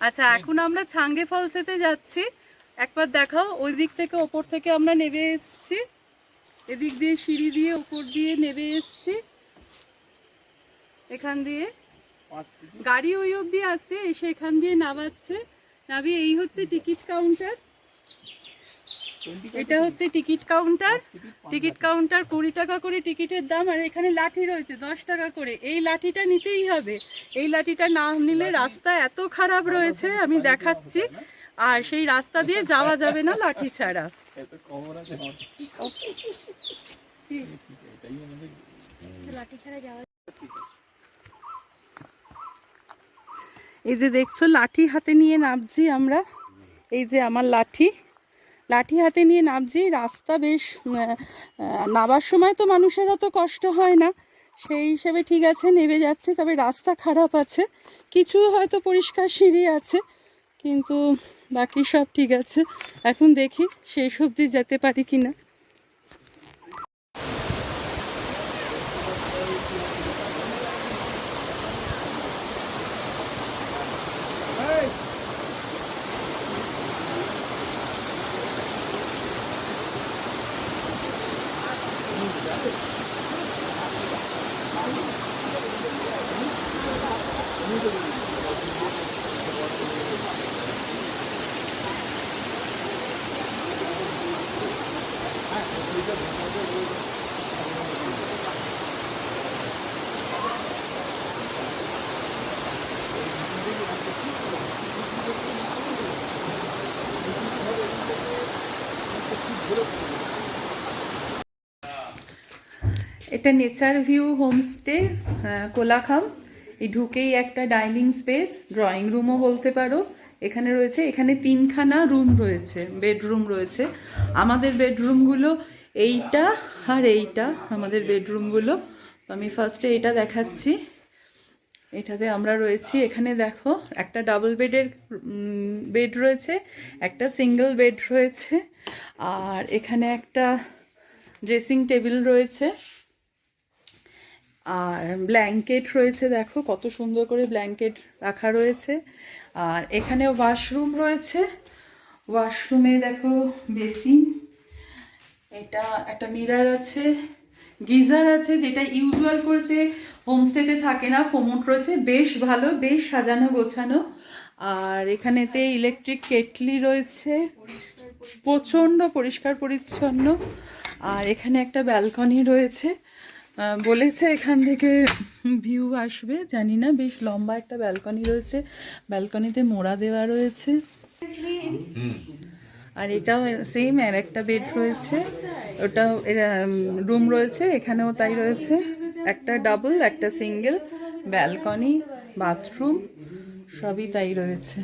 আচ্ছা, এখন আমরা ছাঙ্গে ফলসেতে যাচ্ছি। একবার দেখাও, ওই দিক থেকে ওপর থেকে আমরা নেমে এসেছি, এদিক দিয়ে সিঁড়ি দিয়ে উপর দিয়ে নেমে এসেছি। এখান দিয়ে গাড়ি ওই অবধি আসছে, এসে এখান দিয়ে নামাচ্ছে। নামিয়ে এই হচ্ছে টিকিট কাউন্টার। এটা হচ্ছে টিকিট কাউন্টার। টিকিট কাউন্টার 20 টাকা করে টিকিটের দাম। আর এখানে লাঠি রয়েছে 10 টাকা করে। এই লাঠিটা নিতেই হবে, এই লাঠিটা না নিলে রাস্তা এত খারাপ রয়েছে আমি দেখাচ্ছি। আর সেই রাস্তা দিয়ে যাওয়া যাবে না লাঠি ছাড়া। এই যে দেখছো লাঠি হাতে নিয়ে নামছি আমরা। এই যে আমার লাঠি, লাঠি হাতে নিয়ে নামছি। রাস্তা বেশ নামার সময় তো মানুষের অত কষ্ট হয় না, সেই হিসেবে ঠিক আছে, নেমে যাচ্ছে। তবে রাস্তা খারাপ আছে, কিছু হয়তো পরিষ্কার সিঁড়ি আছে, কিন্তু বাকি সব ঠিক আছে। এখন দেখি শেষ অবধি যেতে পারি কিনা। এটা নেচার ভিউ হোমস্টে কোলাখাম। এই ঢুকেই একটা ডাইনিং স্পেস, ড্রয়িং রুমও বলতে পারো এখানে রয়েছে। এখানে 3খানা রুম রয়েছে, বেডরুম রয়েছে। আমাদের বেডরুমগুলো এইটা আর এইটা আমাদের বেডরুমগুলো। আমি ফার্স্টে এটা দেখাচ্ছি। এটাতে আমরা রয়েছি। এখানে দেখো একটা ডাবল বেডের বেড রয়েছে, একটা সিঙ্গেল বেড রয়েছে, আর এখানে একটা ড্রেসিং টেবিল রয়েছে, আর ব্ল্যাঙ্কেট রয়েছে। দেখো কত সুন্দর করে ব্ল্যাঙ্কেট রাখা রয়েছে। আর এখানে ওয়াশরুম রয়েছে। ওয়াশরুমে দেখো বেসিন, এটা একটা মিরর আছে, গিজার আছে, যেটা ইউজুয়াল করছে হোমস্টেতে থাকে না। কোমোড রয়েছে, বেশ ভালো, বেশ সাজানো গোছানো। আর এখানেতে ইলেকট্রিক কেটলি রয়েছে, প্রচণ্ড পরিষ্কার পরিচ্ছন্ন। আর এখানে একটা ব্যালকনি রয়েছে, বলেছে এখান থেকে ভিউ আসবে, জানি না। বেশ লম্বা একটা ব্যালকনি রয়েছে, ব্যালকনিতে মোড়া দেওয়া রয়েছে। আর এটাও সেম, আর একটা বেড রয়েছে, ওটাও রুম রয়েছে, এখানেও তাই রয়েছে। একটা ডাবল, একটা সিঙ্গেল, ব্যালকনি, বাথরুম সবই তাই রয়েছে।